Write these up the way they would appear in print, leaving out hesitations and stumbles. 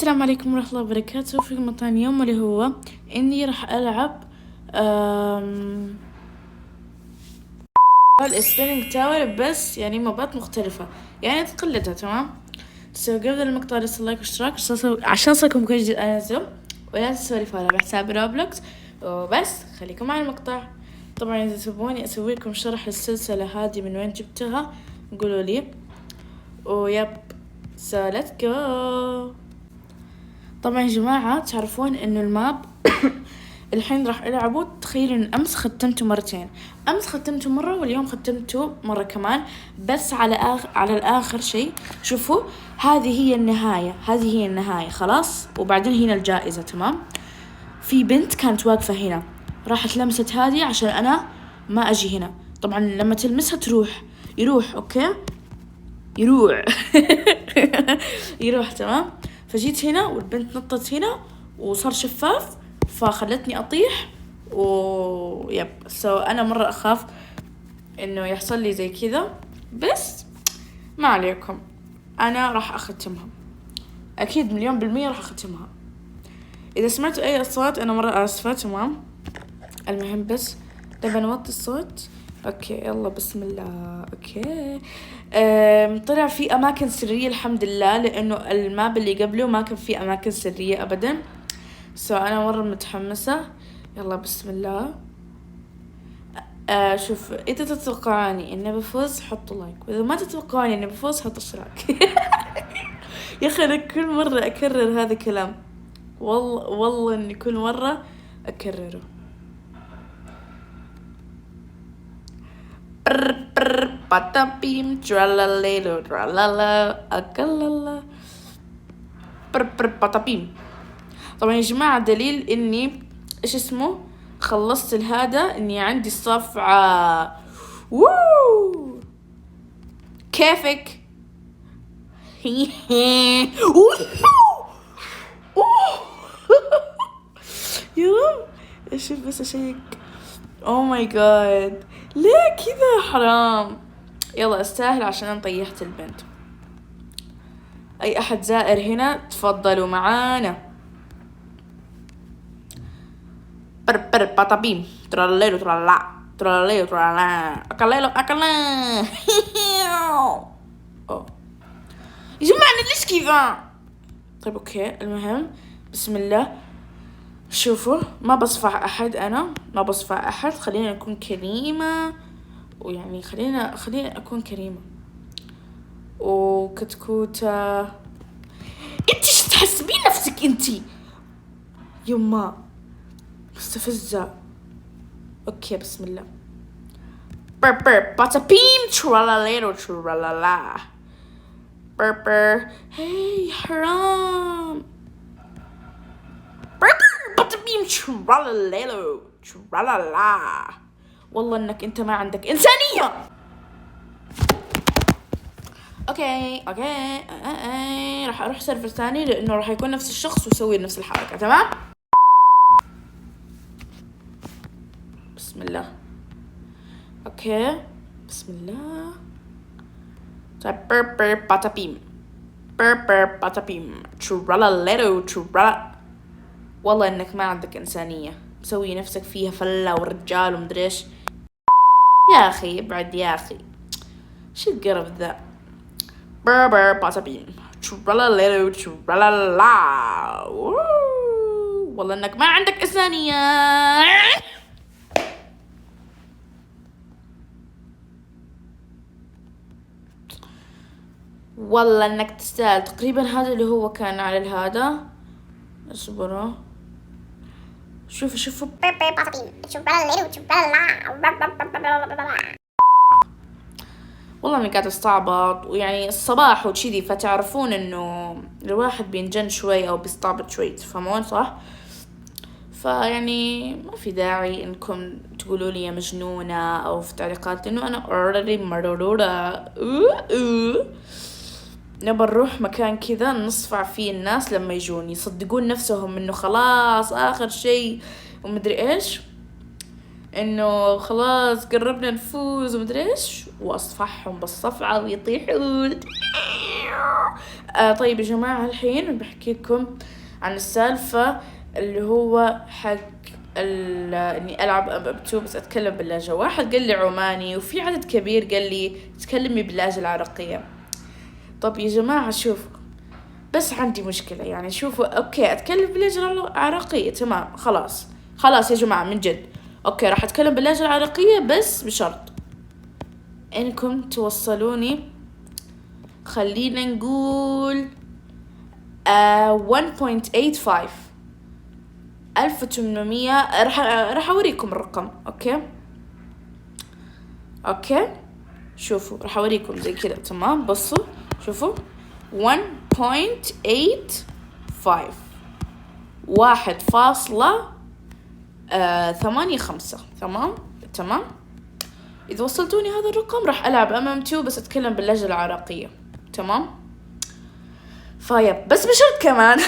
السلام عليكم ورحمة الله وبركاته. في مقطع اليوم اللي هو إني راح ألعب السبيننج تاور، بس يعني موبات مختلفة، يعني تقلدها. تمام. سو قبل المقطع يصير لايك واشتراك عشان يوصلكم كل جديد أنزله، ولا تنسوا لي فولو بحساب روبلوكس. وبس خليكم مع المقطع. طبعا إذا تبوني أسوي لكم شرح للسلسلة هذه من وين جبتها قولوا لي. ويب سو ليتس جو. طبعا يا جماعة تعرفون انه الماب الحين راح العبوا. تخيلوا ان امس ختمته مرتين، امس ختمته مرة واليوم ختمته مرة كمان، بس على الاخر شيء. شوفوا هذه هي النهاية خلاص، وبعدين هنا الجائزة. تمام. في بنت كانت واقفة هنا، راحت لمست هذه عشان انا ما اجي هنا. طبعا لما تلمسها يروح اوكي يروح. تمام. فجيت هنا والبنت نطت هنا وصار شفاف، فخلتني أطيح ويب. أنا مرة أخاف إنه يحصل لي زي كذا، بس ما عليكم، أنا راح أختمها أكيد 100% راح أختمها. إذا سمعتوا أي أصوات أنا مرة آسفة. تمام. المهم بس طبعا نوطي الصوت. اوكي يلا بسم الله. اوكي طلع في اماكن سرية الحمد لله، لانه الماب اللي قبله ما كان في اماكن سرية ابدا. انا مرة متحمسة. يلا بسم الله. شوف، اذا تتوقعوني اني بفوز حطوا لايك، واذا ما تتوقعوني اني بفوز حطوا اشتراك. يا اخي انا كل مرة اكرر هذا الكلام، والله اني كل مرة اكرره. Patapim tralalelo tralala akalala patapim. طبعا يا جماعة دليل اني ايش اسمه خلصت هذا اني عندي الصفعة. كيفك؟ يا رب اشوف بس اشيك. او ماي جاد، ليه كذا؟ حرام. يلا استاهل عشان انا طيحت البنت. اي احد زائر هنا تفضلوا معانا. بر بطبيم تراليلو ترالا تراليلو ترالا اكليلو اكلا. يا جماعة انا ليش كذا؟ طيب اوكي المهم بسم الله. شوفوا ما بصفع احد، انا ما بصفع احد. خلينا نكون كريمة، ويعني خلينا اكون كريمة وكتكوتة. انت شو تحسبين نفسك انت يما مستفزة؟ اوكي بسم الله. بربر باتابيم ترالاليرو ترالالا بربر. هاي حرام. بربر باتابيم ترالاليرو ترالالا. والله انك انت ما عندك انسانية. اوكي راح اروح سيرفر ثاني، لانه راح يكون نفس الشخص ويسوي نفس الحركة. تمام. بسم الله. اوكي بسم الله. طيب بربر باتابيم ترالاليرو ترالا. والله انك ما عندك انسانية، مسوي نفسك فيها فلة ورجال ومدري ايش. يا اخي ابعد يا اخي، شو القرف ذا؟ بربر باتابيم ترالاليرو ترالالا. والله انك ما عندك انسانية. والله انك تستاهل. تقريبا هذا اللي هو كان على هذا. اصبروا شوفوا والله اني قاعدة استعبط، ويعني الصباح وكذي، فتعرفون انه الواحد بينجن شوي او بيستعبط شوي، تفهمون صح؟ فيعني ما في داعي انكم تقولوا لي يا مجنونة او في تعليقات، لانه انا already مرورة. نبى نروح مكان كذا نصفع فيه الناس لما يجون يصدقون نفسهم انه خلاص اخر شيء ومدري ايش، انه خلاص قربنا نفوز ومدري ايش، واصفعهم بالصفعة ويطيحون. طيب يا جماعة الحين بحكي لكم عن السالفة اللي هو حق اني العب اب2 بس اتكلم باللهجة. واحد قال لي عماني وفي عدد كبير قال لي تكلمي باللهجة العراقية. طب يا جماعة شوفوا، بس عندي مشكلة يعني. شوفوا اوكي اتكلم باللهجة العراقية تمام، خلاص يا جماعة من جد اوكي راح اتكلم باللهجة العراقية بس بشرط انكم توصلوني خلينا نقول 1.85 1800. راح اوريكم الرقم. اوكي شوفوا راح اوريكم زي كذا تمام. بصوا شوفوا 1.85 1.85 تمام. إذا وصلتوني هذا الرقم راح ألعب MM2 بس أتكلم باللهجة العراقية تمام. فايب بس بشرط كمان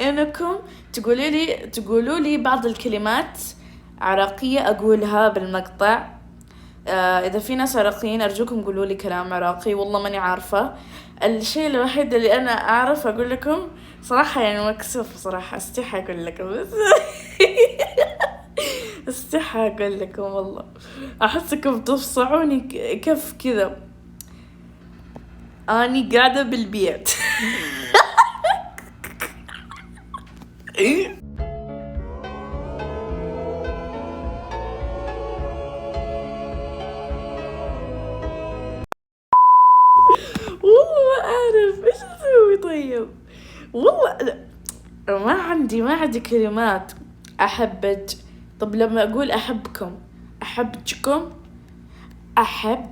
إنكم تقولوا لي بعض الكلمات عراقية أقولها بالمقطع. إذا في ناس عراقيين أرجوكم قولوا لي كلام عراقي، والله ماني عارفة. الشيء الوحيد اللي أنا أعرف أقول لكم صراحة يعني مكسوف صراحة، استحي أقول لكم بس استحي أقول لكم والله، أحسكم تفصعوني كيف كذا. أني قاعدة بالبيت والله ما أعرف إيش أسوي. طيب والله ما عندي كلمات. طب لما أقول أحبكم أحبجكم أحبكم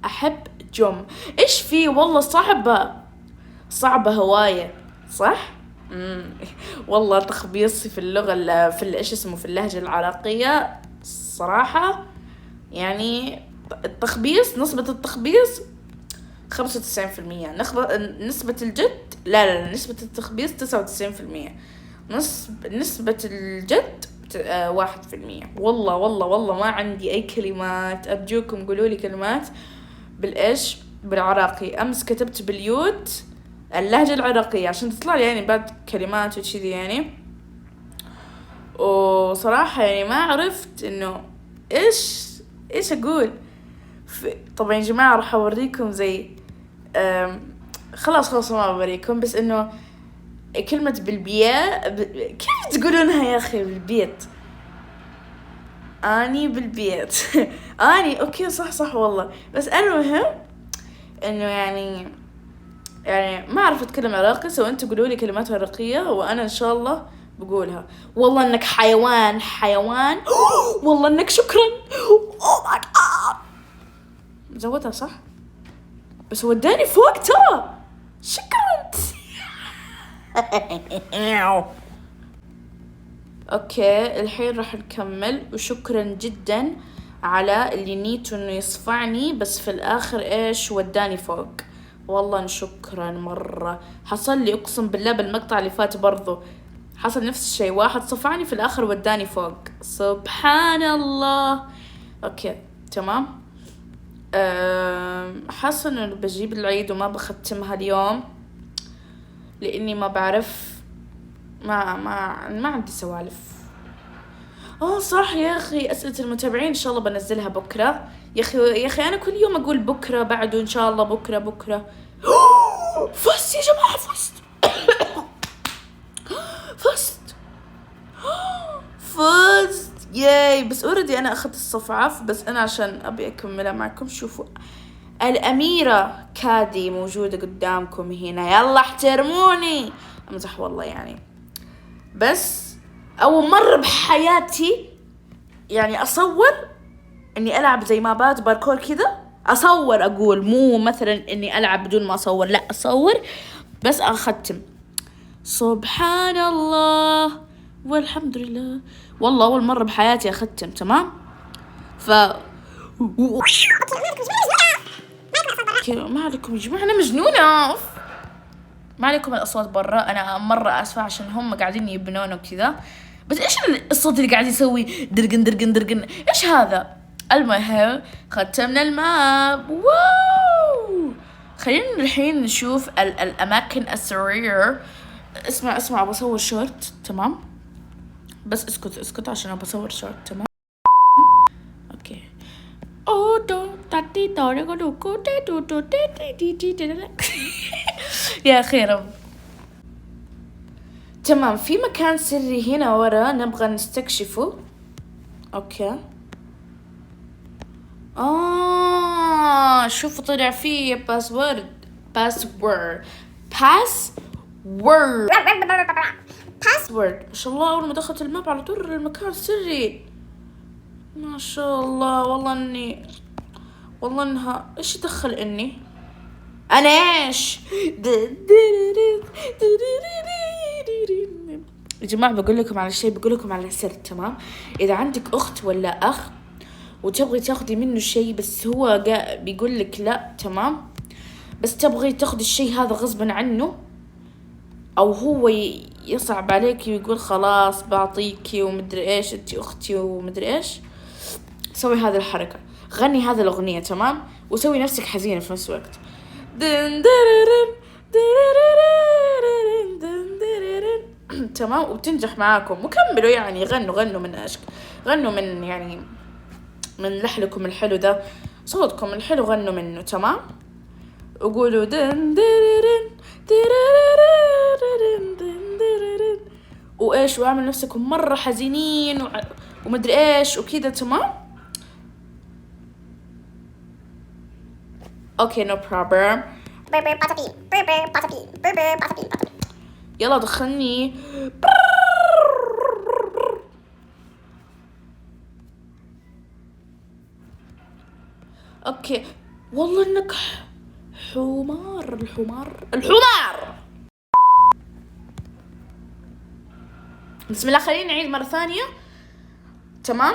أحبجم. إيش في والله صعبة هواية صح. والله تخبيصي في اللغة في إيش اسمه في اللهجة العراقية صراحة يعني. نسبة التخبيص 95%. نسبة الجد لا نسبة التخبيص 99%. نسبة الجد 1%. والله ما عندي أي كلمات. أرجوكم قولوا لي كلمات بالعراقي. أمس كتبت باليوت اللهجة العراقية عشان تطلع لي يعني بعد كلمات وكذي يعني. وصراحة يعني ما عرفت إنه إيش أقول. طبعا يا جماعة راح أوريكم زي خلاص ما أوريكم، بس إنه كلمة كيف تقولونها يا أخي بالبيت؟ أني بالبيت أني أوكي صح والله. بس المهم إنه يعني ما أعرف أتكلم عراقي، سو أنتوا قولوا لي كلمات عراقية وأنا إن شاء الله بقولها. والله إنك حيوان والله إنك شكرا. أوه ماي جاد زودها صح بس وداني فوق ترى. شكرا اوكي الحين راح نكمل. وشكرا جدا على اللي نيته انه يصفعني بس في الاخر ايش وداني فوق. والله شكرا مرة. حصل لي اقسم بالله بالمقطع اللي فات برضو حصل نفس الشيء، واحد صفعني في الاخر وداني فوق سبحان الله. اوكي تمام. حاسة انه بجيب العيد وما بختمها اليوم لاني ما بعرف ما عندي سوالف. صح يا اخي اسئلة المتابعين ان شاء الله بنزلها بكرة. يا اخي انا كل يوم اقول بكرة بعده ان شاء الله بكرة. فزت يا جماعة فزت ياي. بس اوريدي انا اخذت الصفعة بس انا عشان ابي اكملها معكم. شوفوا الاميرة كادي موجودة قدامكم هنا، يلا احترموني. امزح والله يعني. بس اول مرة بحياتي يعني اصور اني العب زي مابات باركور كذا. اصور اقول مو مثلا اني العب بدون ما اصور، لا اصور بس اختم. سبحان الله والحمد لله. والله اول مرة بحياتي اختم تمام. ما عليكم يا جماعة انا مجنونة. ما عليكم الأصوات برا، أنا مرة آسفة عشان هم قاعدين يبنون وكذا. بس إيش الصوت اللي قاعد يسوي درقن؟ إيش هذا؟ المهم ختمنا الماب. واو. خلينا الحين نشوف الأماكن السرية. اسمع بصور شورت. تمام بس اسكت عشان بصور شورت. تمام اوكي. يا خير. تمام في مكان سري هنا ورا نبغى نستكشفه. اوكي. شوفوا طلع فيه باسورد. ما شاء الله. اول ما دخلت الماب على طول المكان سري. ما شاء الله. والله انها ايش دخل انا ايش. يا جماعة بقول لكم على شيء، بقول لكم على سر. تمام اذا عندك اخت ولا اخ وتبغي تاخدي منه شيء بس هو بيقول لك لا، تمام، بس تبغي تاخدي الشيء هذا غصبا عنه، او هو يصعب عليك ويقول خلاص بعطيكي ومدري ايش، انتي اختي ومدري ايش، سوي هذه الحركة. غني هذه الاغنية. تمام وسوي نفسك حزينة في نفس الوقت. تمام وبتنجح معاكم. وكملوا يعني غنوا من يعني من لحلكم الحلو ده، صوتكم الحلو غنوا منه. تمام وقولوا وايش، واعمل نفسكم مرة حزينين ومدري ايش وكذا. تمام اوكي نو بروبلم. يلا دخلني. اوكي والله انك الحمار. بسم الله. خلينا نعيد مرة ثانية. تمام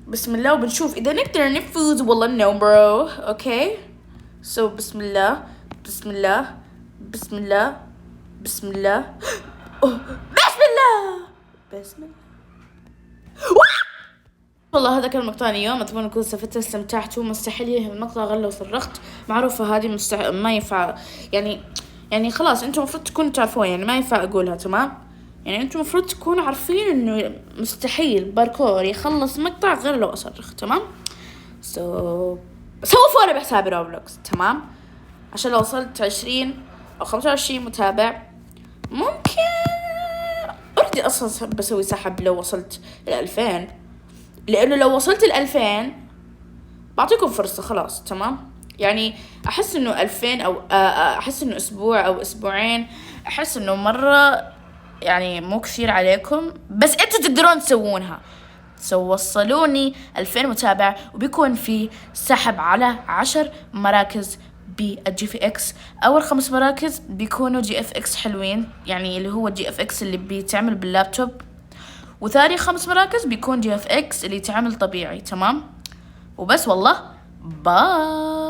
بسم الله وبنشوف اذا نقدر نفوز. والله نو برو. اوكي سو بسم الله. والله هذا كان مقطع اليوم. اتمنى انكم استمتعتوا. مستحيل المقطع غلى وصرخت، معروفة هذه ما ينفع يعني خلاص انتم المفروض تكونوا تعرفوها، يعني ما ينفع اقولها. تمام يعني انتم المفروض تكونوا عارفين انه مستحيل باركور يخلص مقطع غير لو اصرخ. تمام سووا فولو بحسابي روبلوكس. تمام عشان لو وصلت 20 او 25 متابع ممكن اردي اصلا بسوي سحب لو وصلت 2000، لانه لو وصلت 2000 بعطيكم فرصة خلاص. تمام يعني احس انه 2000 او احس انه اسبوع او اسبوعين، احس انه مرة يعني مو كثير عليكم، بس انتوا تقدرون تسوونها. وصلوني 2000 متابع وبيكون في سحب على 10 مراكز بالجي في اكس. اول 5 مراكز بيكونوا جي اف اكس حلوين، يعني اللي هو جي اف اكس اللي بيتعمل باللابتوب، وثاني 5 مراكز بيكون جي اف اكس اللي يتعمل طبيعي. تمام وبس والله باي.